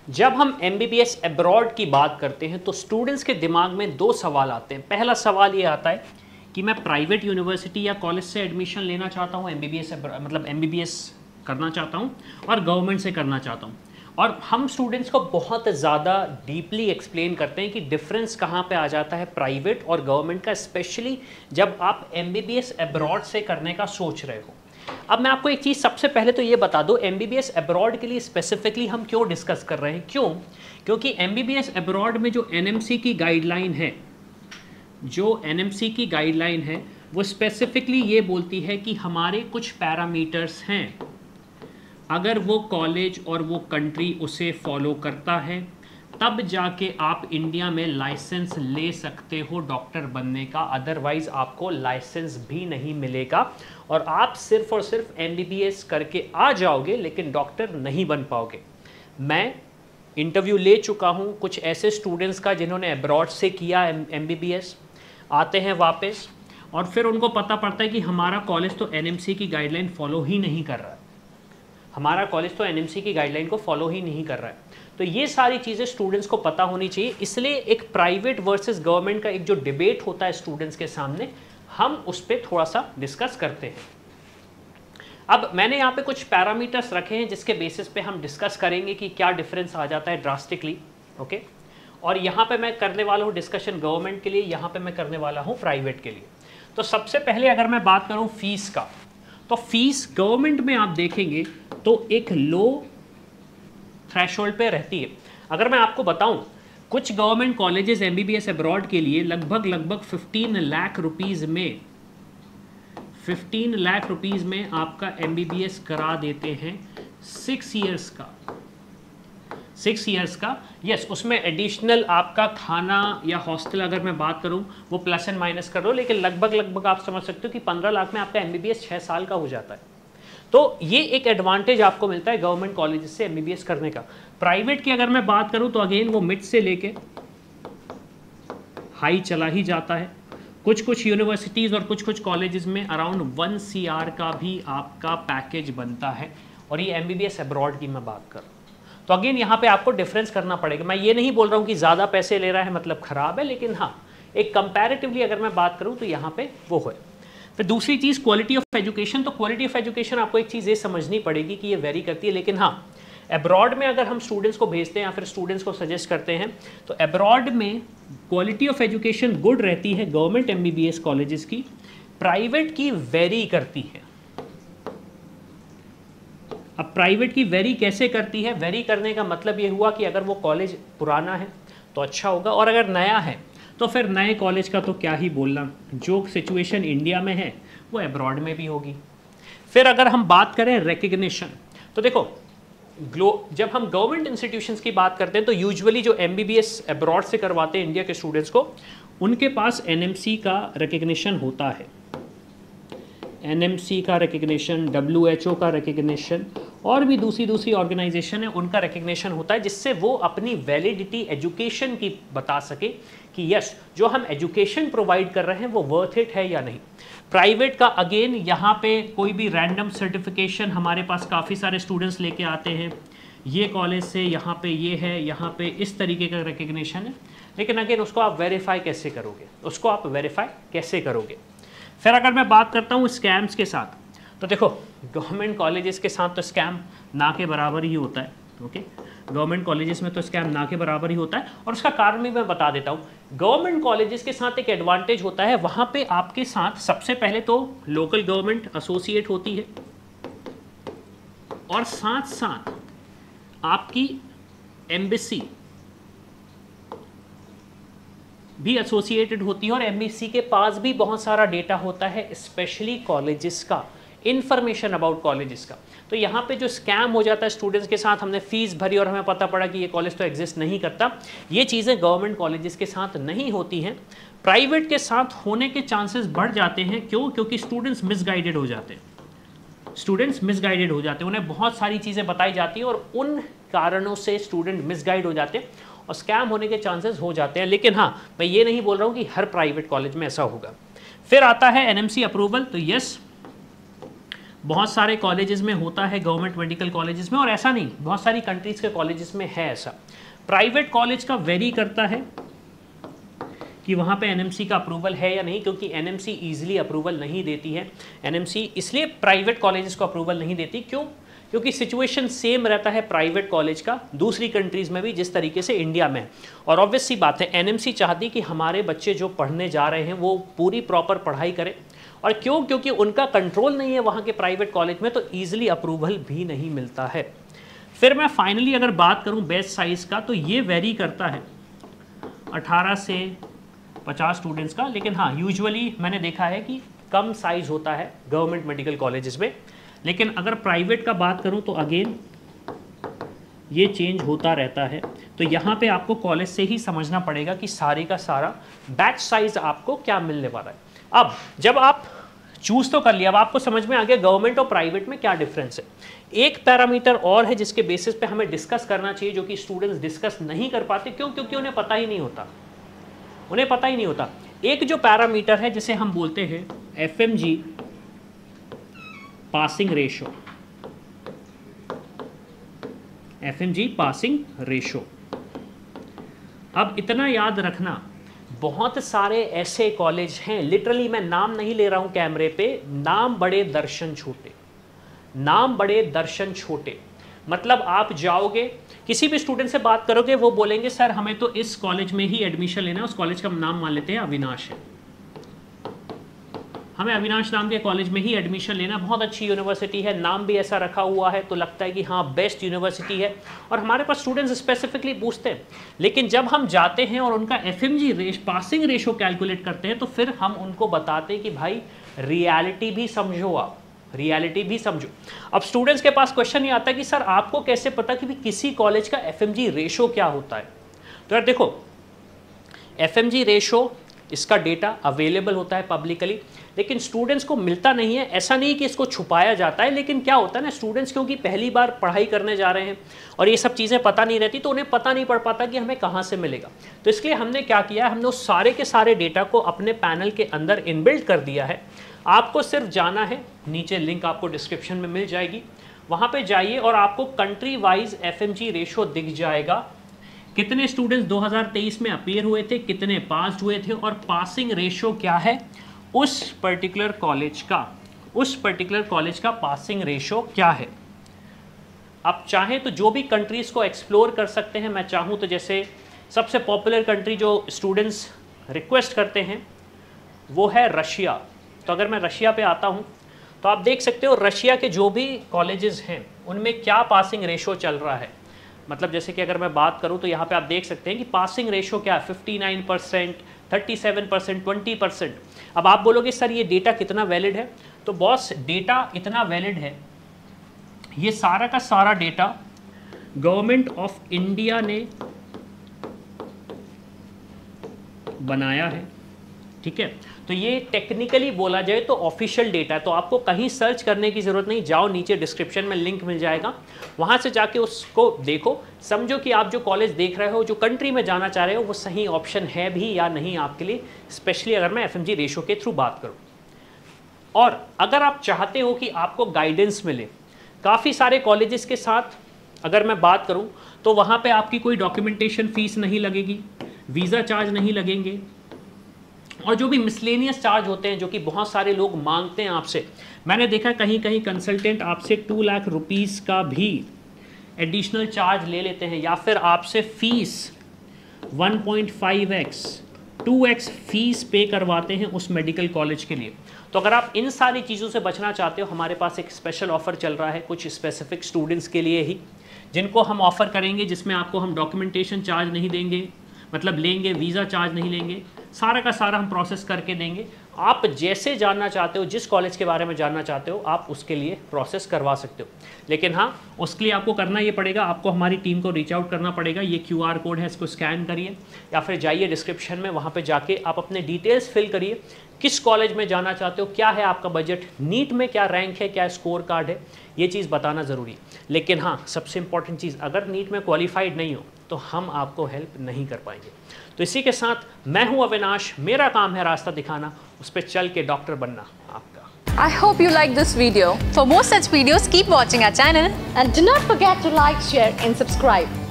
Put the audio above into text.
जब हम MBBS abroad की बात करते हैं तो स्टूडेंट्स के दिमाग में दो सवाल आते हैं। पहला सवाल ये आता है कि मैं प्राइवेट यूनिवर्सिटी या कॉलेज से एडमिशन लेना चाहता हूँ, MBBS करना चाहता हूँ और गवर्नमेंट से करना चाहता हूँ। और हम स्टूडेंट्स को बहुत ज़्यादा डीपली एक्सप्लेन करते हैं कि डिफरेंस कहाँ पे आ जाता है प्राइवेट और गवर्नमेंट का, स्पेशली जब आप MBBS अब्रॉड से करने का सोच रहे हो। अब मैं आपको एक चीज़ सबसे पहले तो ये बता दूं, MBBS अब्रॉड के लिए स्पेसिफिकली हम क्यों डिस्कस कर रहे हैं। क्योंकि MBBS अब्रॉड में जो NMC की गाइडलाइन है, वो स्पेसिफिकली ये बोलती है कि हमारे कुछ पैरामीटर्स हैं, अगर वो कॉलेज और वो कंट्री उसे फॉलो करता है तब जाके आप इंडिया में लाइसेंस ले सकते हो डॉक्टर बनने का, अदरवाइज आपको लाइसेंस भी नहीं मिलेगा और आप सिर्फ और सिर्फ MBBS करके आ जाओगे लेकिन डॉक्टर नहीं बन पाओगे। मैं इंटरव्यू ले चुका हूँ कुछ ऐसे स्टूडेंट्स का जिन्होंने अब्रॉड से किया MBBS, आते हैं वापस और फिर उनको पता पड़ता है कि हमारा कॉलेज तो NMC की गाइडलाइन फॉलो ही नहीं कर रहा है, तो ये सारी चीज़ें स्टूडेंट्स को पता होनी चाहिए। इसलिए एक प्राइवेट वर्सेस गवर्नमेंट का एक जो डिबेट होता है स्टूडेंट्स के सामने, हम उस पर थोड़ा सा डिस्कस करते हैं। अब मैंने यहाँ पे कुछ पैरामीटर्स रखे हैं जिसके बेसिस पे हम डिस्कस करेंगे कि क्या डिफरेंस आ जाता है ड्रास्टिकली, ओके। और यहाँ पे मैं करने वाला हूँ डिस्कशन गवर्नमेंट के लिए, यहाँ पे मैं करने वाला हूँ प्राइवेट के लिए। तो सबसे पहले अगर मैं बात करूँ फीस का, तो फीस गवर्नमेंट में आप देखेंगे तो एक लो थ्रेशोल्ड पे रहती है। अगर मैं आपको बताऊं, कुछ गवर्नमेंट कॉलेजेस MBBS अब्रॉड के लिए लगभग 15 लाख रुपीस में आपका MBBS करा देते हैं 6 इयर्स का। यस, उसमें एडिशनल आपका खाना या हॉस्टल अगर मैं बात करूं वो प्लस एंड माइनस कर लो, लेकिन लगभग आप समझ सकते हो कि 15 लाख में आपका MBBS 6 साल का हो जाता है। तो ये एक एडवांटेज आपको मिलता है गवर्नमेंट कॉलेजेस से MBBS करने का। प्राइवेट की अगर मैं बात करूं तो अगेन वो मिड से लेके हाई चला ही जाता है। कुछ यूनिवर्सिटीज़ और कुछ कॉलेजेस में अराउंड 1 CR का भी आपका पैकेज बनता है, और ये MBBS अब्रॉड की मैं बात कर रहा हूँ। तो अगेन यहाँ पे आपको डिफरेंस करना पड़ेगा। मैं ये नहीं बोल रहा हूँ कि ज़्यादा पैसे ले रहा है मतलब ख़राब है, लेकिन हाँ, एक कंपैरेटिवली अगर मैं बात करूँ तो यहाँ पे वो है। फिर दूसरी चीज़ क्वालिटी ऑफ एजुकेशन। तो क्वालिटी ऑफ एजुकेशन आपको एक चीज़ ये समझनी पड़ेगी कि ये वेरी करती है, लेकिन हाँ, अब्रॉड में अगर हम स्टूडेंट्स को भेजते हैं या फिर स्टूडेंट्स को सजेस्ट करते हैं तो अब्रॉड में क्वालिटी ऑफ एजुकेशन गुड रहती है गवर्नमेंट MBBS कॉलेजेस की, प्राइवेट की वेरी करती है। अब प्राइवेट की वेरी कैसे करती है? वेरी करने का मतलब ये हुआ कि अगर वो कॉलेज पुराना है तो अच्छा होगा, और अगर नया है तो फिर नए कॉलेज का तो क्या ही बोलना, जो सिचुएशन इंडिया में है वो अब्रॉड में भी होगी। फिर अगर हम बात करें रिकग्निशन, तो देखो जब हम गवर्नमेंट इंस्टीट्यूशंस की बात करते हैं तो यूजुअली जो MBBS अब्रॉड से करवाते हैं इंडिया के स्टूडेंट्स को, उनके पास NMC का रिकग्निशन होता है, NMC का रिकग्निशन, WHO का रिकग्निशन, और भी दूसरी ऑर्गेनाइजेशन है उनका रिकग्निशन होता है, जिससे वो अपनी वैलिडिटी एजुकेशन की बता सके कि यस, जो हम एजुकेशन प्रोवाइड कर रहे हैं वो वर्थ इट है या नहीं। प्राइवेट का अगेन यहाँ पे कोई भी रैंडम सर्टिफिकेशन हमारे पास काफ़ी सारे स्टूडेंट्स लेके आते हैं, ये कॉलेज से यहाँ पे ये है, यहाँ पे इस तरीके का रिकग्निशन है, लेकिन अगेन उसको आप वेरीफाई कैसे करोगे? फिर अगर मैं बात करता हूँ स्कैम्स के साथ, तो देखो गवर्नमेंट कॉलेजेस के साथ तो स्कैम ना के बराबर ही होता है, ओके। गवर्नमेंट कॉलेजेस में तो स्कैम ना के बराबर ही होता है, और उसका कारण भी मैं बता देता हूँ। गवर्नमेंट कॉलेजेस के साथ एक एडवांटेज होता है, वहाँ पे आपके साथ सबसे पहले तो लोकल गवर्नमेंट एसोसिएट होती है, और साथ साथ आपकी एम्बेसी भी एसोसिएटेड होती है, और एम्बेसी के पास भी बहुत सारा डेटा होता है, स्पेशली कॉलेजेस का, इन्फॉर्मेशन अबाउट कॉलेजेस का। तो यहाँ पे जो स्कैम हो जाता है स्टूडेंट्स के साथ, हमने फीस भरी और हमें पता पड़ा कि ये कॉलेज तो एग्जिस्ट नहीं करता, ये चीज़ें गवर्नमेंट कॉलेजेस के साथ नहीं होती हैं। प्राइवेट के साथ होने के चांसेस बढ़ जाते हैं। क्योंकि स्टूडेंट्स मिसगाइडेड हो जाते हैं, उन्हें बहुत सारी चीज़ें बताई जाती हैं और उन कारणों से स्टूडेंट मिसगाइड हो जाते हैं और स्कैम होने के चांसेस हो जाते हैं। लेकिन हाँ, मैं ये नहीं बोल रहा हूँ कि हर प्राइवेट कॉलेज में ऐसा होगा। फिर आता है NMC अप्रूवल। तो यस, बहुत सारे कॉलेजेस में होता है, गवर्नमेंट मेडिकल कॉलेजेस में, और ऐसा नहीं, बहुत सारी कंट्रीज़ के कॉलेजेस में है ऐसा। प्राइवेट कॉलेज का वेरी करता है कि वहाँ पे एनएमसी का अप्रूवल है या नहीं, क्योंकि एनएमसी ईजिली अप्रूवल नहीं देती है। एनएमसी इसलिए प्राइवेट कॉलेजेस को अप्रूवल नहीं देती, क्यों? क्योंकि सिचुएशन सेम रहता है प्राइवेट कॉलेज का दूसरी कंट्रीज़ में भी जिस तरीके से इंडिया में है। और ऑब्वियस सी बात है, एनएमसी चाहती कि हमारे बच्चे जो पढ़ने जा रहे हैं वो पूरी प्रॉपर पढ़ाई करें। और क्यों? क्योंकि उनका कंट्रोल नहीं है वहाँ के प्राइवेट कॉलेज में, तो ईजिली अप्रूवल भी नहीं मिलता है। फिर मैं फाइनली अगर बात करूँ बेस्ट साइज़ का, तो ये वेरी करता है 18 से 50 स्टूडेंट्स का, लेकिन हाँ यूजुअली मैंने देखा है कि कम साइज़ होता है गवर्नमेंट मेडिकल कॉलेजेस में। लेकिन अगर प्राइवेट का बात करूं तो अगेन ये चेंज होता रहता है। तो यहाँ पे आपको कॉलेज से ही समझना पड़ेगा कि सारे का सारा बैच साइज आपको क्या मिलने वाला है। अब जब आप चूज़ तो कर लिया, अब आपको समझ में आ गया गवर्नमेंट और प्राइवेट में क्या डिफरेंस है। एक पैरामीटर और है जिसके बेसिस पे हमें डिस्कस करना चाहिए, जो कि स्टूडेंट्स डिस्कस नहीं कर पाते। क्यों? क्योंकि उन्हें पता ही नहीं होता, उन्हें पता ही नहीं होता। एक जो पैरामीटर है जिसे हम बोलते हैं FMG passing ratio, FMG passing ratio. अब इतना याद रखना, बहुत सारे ऐसे कॉलेज हैं, लिटरली मैं नाम नहीं ले रहा हूं कैमरे पे, नाम बड़े दर्शन छोटे, नाम बड़े दर्शन छोटे। मतलब आप जाओगे किसी भी स्टूडेंट से बात करोगे, वो बोलेंगे सर हमें तो इस कॉलेज में ही एडमिशन लेना है, उस कॉलेज का नाम मान लेते हैं अविनाश है, हमें अविनाश नाम के कॉलेज में ही एडमिशन लेना, बहुत अच्छी यूनिवर्सिटी है, नाम भी ऐसा रखा हुआ है तो लगता है कि हाँ बेस्ट यूनिवर्सिटी है। और हमारे पास स्टूडेंट्स स्पेसिफिकली पूछते हैं। लेकिन जब हम जाते हैं और उनका FMG पासिंग रेशो कैलकुलेट करते हैं, तो फिर हम उनको बताते हैं कि भाई रियलिटी भी समझो, आप रियलिटी भी समझो। अब स्टूडेंट्स के पास क्वेश्चन ये आता है कि सर आपको कैसे पता कि किसी कॉलेज का FMG रेशो क्या होता है? तो यार देखो, FMG रेशो इसका डेटा अवेलेबल होता है पब्लिकली, लेकिन स्टूडेंट्स को मिलता नहीं है। ऐसा नहीं कि इसको छुपाया जाता है, लेकिन क्या होता है ना, स्टूडेंट्स क्योंकि पहली बार पढ़ाई करने जा रहे हैं और ये सब चीज़ें पता नहीं रहती, तो उन्हें पता नहीं पड़ पाता कि हमें कहाँ से मिलेगा। तो इसलिए हमने क्या किया, हमने उस सारे के सारे डेटा को अपने पैनल के अंदर इनबिल्ट कर दिया है। आपको सिर्फ जाना है, नीचे लिंक आपको डिस्क्रिप्शन में मिल जाएगी, वहाँ पर जाइए और आपको कंट्री वाइज FMG रेशो दिख जाएगा। कितने स्टूडेंट्स 2023 में अपीयर हुए थे, कितने पास हुए थे, और पासिंग रेशो क्या है उस पर्टिकुलर कॉलेज का, उस पर्टिकुलर कॉलेज का पासिंग रेशो क्या है। आप चाहें तो जो भी कंट्रीज़ को एक्सप्लोर कर सकते हैं। मैं चाहूँ तो जैसे सबसे पॉपुलर कंट्री जो स्टूडेंट्स रिक्वेस्ट करते हैं वो है रशिया। तो अगर मैं रशिया पे आता हूँ तो आप देख सकते हो रशिया के जो भी कॉलेजेस हैं उनमें क्या पासिंग रेशो चल रहा है। मतलब जैसे कि अगर मैं बात करूं तो यहाँ पे आप देख सकते हैं कि पासिंग रेशो क्या है, 59%, 37%, 20%। अब आप बोलोगे सर ये डेटा कितना वैलिड है? तो बॉस डेटा इतना वैलिड है, ये सारा का सारा डेटा गवर्नमेंट ऑफ इंडिया ने बनाया है, ठीक है। तो ये टेक्निकली बोला जाए तो ऑफिशियल डेटा है, तो आपको कहीं सर्च करने की ज़रूरत नहीं। जाओ नीचे डिस्क्रिप्शन में लिंक मिल जाएगा, वहाँ से जाके उसको देखो, समझो कि आप जो कॉलेज देख रहे हो, जो कंट्री में जाना चाह रहे हो, वो सही ऑप्शन है भी या नहीं आपके लिए, स्पेशली अगर मैं FMG रेशो के थ्रू बात करूँ। और अगर आप चाहते हो कि आपको गाइडेंस मिले, काफ़ी सारे कॉलेजेस के साथ अगर मैं बात करूँ तो वहाँ पर आपकी कोई डॉक्यूमेंटेशन फ़ीस नहीं लगेगी, वीज़ा चार्ज नहीं लगेंगे, और जो भी मिसलेनियस चार्ज होते हैं जो कि बहुत सारे लोग मांगते हैं आपसे। मैंने देखा कहीं कहीं कंसल्टेंट आपसे 2 लाख रुपीस का भी एडिशनल चार्ज ले लेते हैं, या फिर आपसे फीस 1.5x 2x फीस पे करवाते हैं उस मेडिकल कॉलेज के लिए। तो अगर आप इन सारी चीज़ों से बचना चाहते हो, हमारे पास एक स्पेशल ऑफ़र चल रहा है कुछ स्पेसिफिक स्टूडेंट्स के लिए ही, जिनको हम ऑफ़र करेंगे, जिसमें आपको हम डॉक्यूमेंटेशन चार्ज नहीं देंगे, मतलब लेंगे, वीज़ा चार्ज नहीं लेंगे, सारा का सारा हम प्रोसेस करके देंगे। आप जैसे जानना चाहते हो, जिस कॉलेज के बारे में जानना चाहते हो, आप उसके लिए प्रोसेस करवा सकते हो। लेकिन हाँ, उसके लिए आपको करना ये पड़ेगा, आपको हमारी टीम को रीच आउट करना पड़ेगा। ये QR कोड है, इसको स्कैन करिए या फिर जाइए डिस्क्रिप्शन में, वहाँ पे जाके आप अपने डिटेल्स फिल करिए, किस कॉलेज में जाना चाहते हो, क्या है आपका बजट, नीट में क्या रैंक है, क्या स्कोर कार्ड है, ये चीज़ बताना ज़रूरी। लेकिन हाँ, सबसे इंपॉर्टेंट चीज़, अगर नीट में क्वालिफाइड नहीं हो तो हम आपको हेल्प नहीं कर पाएंगे। तो इसी के साथ मैं हूं अविनाश, मेरा काम है रास्ता दिखाना, उस पर चल के डॉक्टर बनना आपका। I hope you like this video. For more such videos, keep watching our channel. And do not forget to like, share and subscribe.